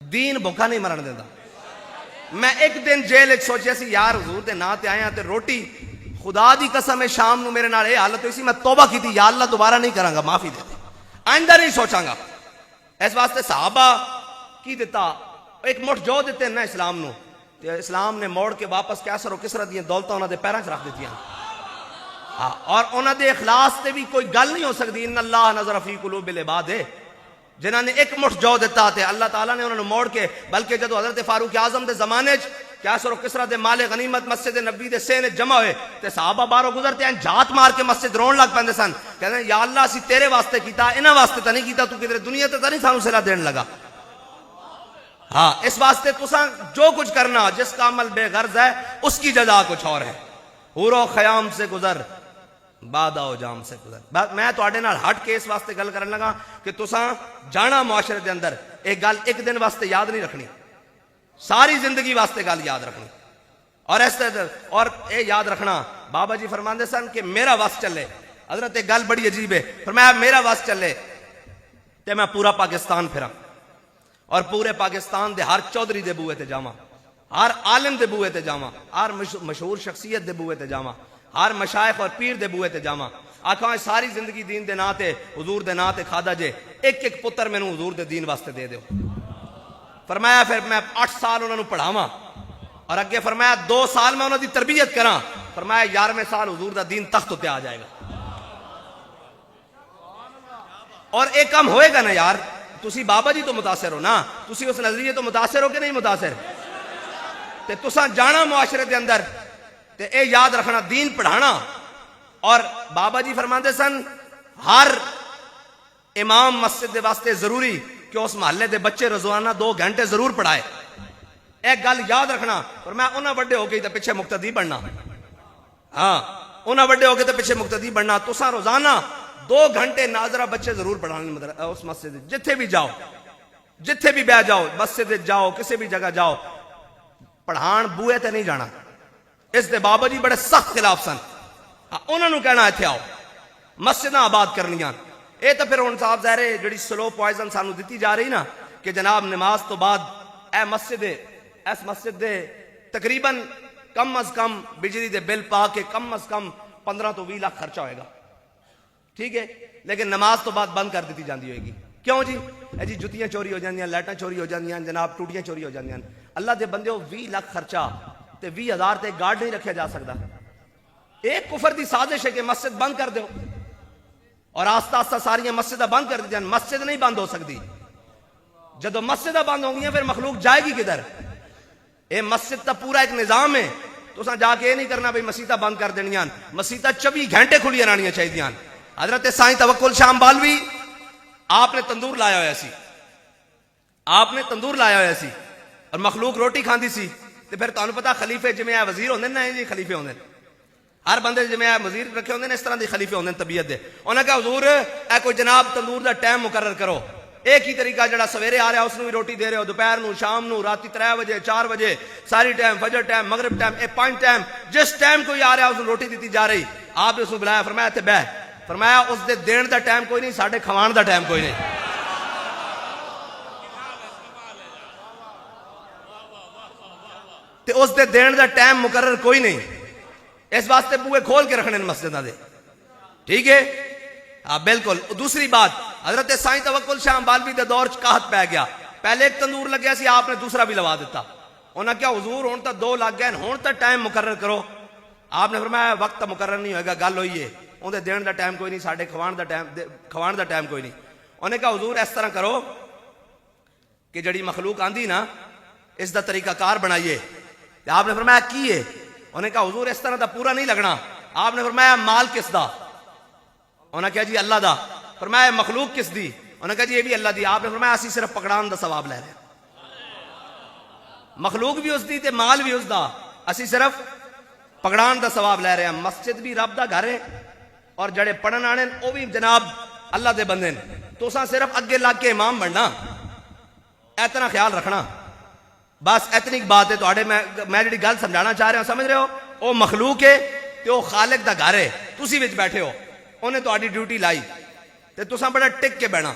دین بھوکا نہیں مرن دیتا۔ میں ایک دن جیل سوچیا سی یار حضور دے نا تے آیا تے روٹی خدا دی قسم شام نو میرے نال اے حالت ہوئی سی، میں توبہ کی تھی یا اللہ دوبارہ نہیں کراں گا، معافی دے دے، آئندہ نہیں سوچاں گا۔ اس واسطے صحابہ کی دیتا ایک مٹھ جو دیتے ہیں نا اسلام نو، تے اسلام نے موڑ کے واپس کیسر و کسرا دیاں دولتاں انہاں دے پیراں چ رکھ دتیاں، اور انہاں دے اخلاص تے بھی کوئی گل نہیں ہو سکتی۔ ان اللہ نظر فی قلوب العباد ہے، جنہاں نے ایک مٹھ جو دیتا تے اللہ تعالیٰ نے انہوں نے موڑ کے، بلکہ جدو حضرت فاروق اعظم دے زمانے کیسر و کسرا دے مال غنیمت مسجد نبی دے سینے جمع ہوئے تے صحابہ باہروں گزرتے ہیں جھات مار کے مسجد رون لگ پندے سن، کہتے ہیں یا اللہ اسی تیرے واسطے کیتا، انہاں واسطے تا نہیں کیتا، تو کدھر دنیا تے تا نہیں سانو صلہ دین لگا۔ ہاں اس واسطے تساں جو کچھ کرنا، جس کا عمل بے غرض ہے اس کی جزا کچھ اور ہے۔ حور و خیام سے گزر بادہ و جام سے گزر۔ میں تواڈے نال ہٹ کے اس واسطے گل کرن لگا کہ تساں جانا معاشرے دے اندر ایک گل ایک دن واسطے یاد نہیں رکھنی، ساری زندگی واسطے گل یاد رکھنی، اور اے یاد رکھنا بابا جی فرماندے سن کہ میرا وس چلے، حضرت ایک گل بڑی عجیب ہے، فرمایا میرا وس چلے تے میں پورا پاکستان پھراں، اور پورے پاکستان دے ہر چودھری دے بوئے تے جاواں، ہر عالم دے بوئے تے جاواں، ہر مشہور شخصیت دے بوئے تے جاواں، ہر مشائخ اور پیر دے بوئے تے جاواں، آکھاں ساری زندگی دین دے نا تے حضور دے نا تے کھادا جے، ایک ایک پتر مینوں حضور دے دین واسطے دے دیو۔ فرمایا پھر میں 8 سال انہوں نے پڑھاواں، اور اگے فرمایا 2 سال میں انہوں دی تربیت کراں، فرمایا 11ویں سال حضور دا دین تخت تے آ جائے گا۔ اور ایک کام ہوئے گا نا یار، تسی بابا جی تو متاثر ہو نا، تسی اس نظریے تو متاثر ہو کہ نہیں متاثر؟ تے تساں جانا معاشرے دے اندر تے اے یاد رکھنا دین پڑھانا، اور بابا جی فرماندے سن ہر امام مسجد دے واسطے ضروری کہ اس محلے دے بچے روزانہ 2 گھنٹے ضرور پڑھائے۔ ایک گل یاد رکھنا، اور میں انہاں بڑے ہو کے تے پیچھے مقتدی بننا، ہاں انہاں بڑے ہو کے تے پیچھے مقتدی بننا، تساں روزانہ 2 گھنٹے ناظرہ بچے ضرور پڑھانے اس مسجد، جتھے بھی جاؤ، جتھے بھی بہ جاؤ، مسجد جاؤ، کسی بھی جگہ جاؤ، پڑھان بوئے تے نہیں جانا۔ اس دے بابا جی بڑے سخت خلاف سن، انہوں نے کہنا ایتھے آؤ مسجد آباد کرنیاں۔ اے تو پھر ہن صاحب ظاہر ہے جڑی سلو پوائزن سانو دتی جا رہی نا کہ جناب نماز تو بعد اس مسجد دے تقریباً کم از کم بجلی دے بل پا کے کم از کم 15 تو 20 لاکھ خرچہ ہوئے گا، ٹھیک ہے، لیکن نماز تو بعد بند کر دیتی جاندی ہوئے گی۔ کیوں جی؟ اے جی جتیاں چوری ہو جاندیاں، لائٹاں چوری ہو جاندیاں، جناب ٹوٹیاں چوری ہو جاندیاں۔ اللہ دے بندے 20 لاکھ خرچہ تے 20,000 تے گارڈ نہیں رکھا جا سکتا۔ ایک کفر دی سازش ہے کہ مسجد بند کر دو، اور آستہ آستہ ساری مسجدیں بند کر دی جان، مسجد نہیں بند ہو سکتی۔ جدو مسجدیں بند ہوں گی پھر مخلوق جائے گی کدھر؟ اے مسجد تا پورا ایک نظام ہے، تو اساں جا کے یہ نہیں کرنا بھئی مسیتاں بند کر دینیاں، مسیتاں 24 گھنٹے کھلی رہنیاں چاہیے۔ حضرت سائیں توکل شاہ امبالوی آپ نے تندور لایا ہویا سی، آپ نے تندور لایا ہویا سی، اور مخلوق روٹی کھاندی سی، تے پھر تانوں پتہ خلیفے جویں وزیر ہوندے نا، جی خلیفے ہوندے، ہر بندے جویں وزیر رکھے ہوندے نے اس طرح دی خلیفے ہوندے طبیعت دے۔ انہاں کہا حضور اے کوئی جناب تندور دا ٹائم مقرر کرو، ایک ہی طریقہ جڑا سویرے آ رہا اس نو بھی روٹی دے رہے ہو، دوپہر نو، شام نو، راتی 3 بجے 4 بجے، ساری ٹائم، فجر ٹائم، مغرب ٹائم، اے 5 ٹائم، جس ٹائم کوئی آ رہا اس نو روٹی دیتی جا رہی۔ آپ نے اس نو بلایا، فرمایا تے بہ، فرمایا اس دے دین دا ٹائم کوئی نہیں، ساڈے کھوان دا ٹائم کوئی نہیں، تے اس دے دین دا ٹائم مقرر کوئی نہیں۔ اس واسطے بوئے کھول کے رکھنے مسجداں دے، ٹھیک ہے؟ ہاں بالکل۔ دوسری بات، حضرت سائیں توکل شاہ امبالوی دے دور چ قحط پہ گیا، پہلے ایک تندور لگیا سی، آپ نے دوسرا بھی لوا دیتا۔ انہاں کیا حضور ہون تا 2 لگ گئے، ہون تا ٹائم مقرر کرو۔ آپ نے فرمایا وقت مقرر نہیں ہوئے گا، گل ہوئی ہے، ان دے دین دا ٹائم کوئی نہیں، ساڈے کھوان دا ٹائم کوئی نہیں۔ انہوں نے کہا حضور اس طرح کرو کہ جڑی مخلوق آندی نا اس دا طریقہ کار بنائیے۔ آپ نے فرمایا کی ہے؟ انہوں نے کہا حضور اس طرح دا پورا نہیں لگنا۔ آپ نے فرمایا مال کس دا؟ انہوں نے کہا جی اللہ دا۔ فرمایا مخلوق کس دی؟ انہوں نے کہا جی یہ بھی اللہ دی۔ آپ نے فرمایا اسی صرف پکڑان دا ثواب لے رہے ہیں، مخلوق بھی اس دی تے مال بھی اس دا، اسی صرف پکڑان دا ثواب لے رہے ہیں۔ مسجد بھی رب دا گھر ہے، اور جڑے پڑھن آنے وہ بھی جناب اللہ دے بندے نے، تو اساں صرف اگے لگ کے امام بننا، اتنا خیال رکھنا۔ بس اتنی بات ہے تواڈے، میں جڑی گل سمجھانا چاہ رہا ہوں سمجھ رہے ہو؟ وہ مخلوق ہے تے وہ خالق دا گھر ہے، تسی وچ بیٹھے ہو، انہیں تہاڈی ڈیوٹی لائی تے تساں بڑا ٹک کے بہنا۔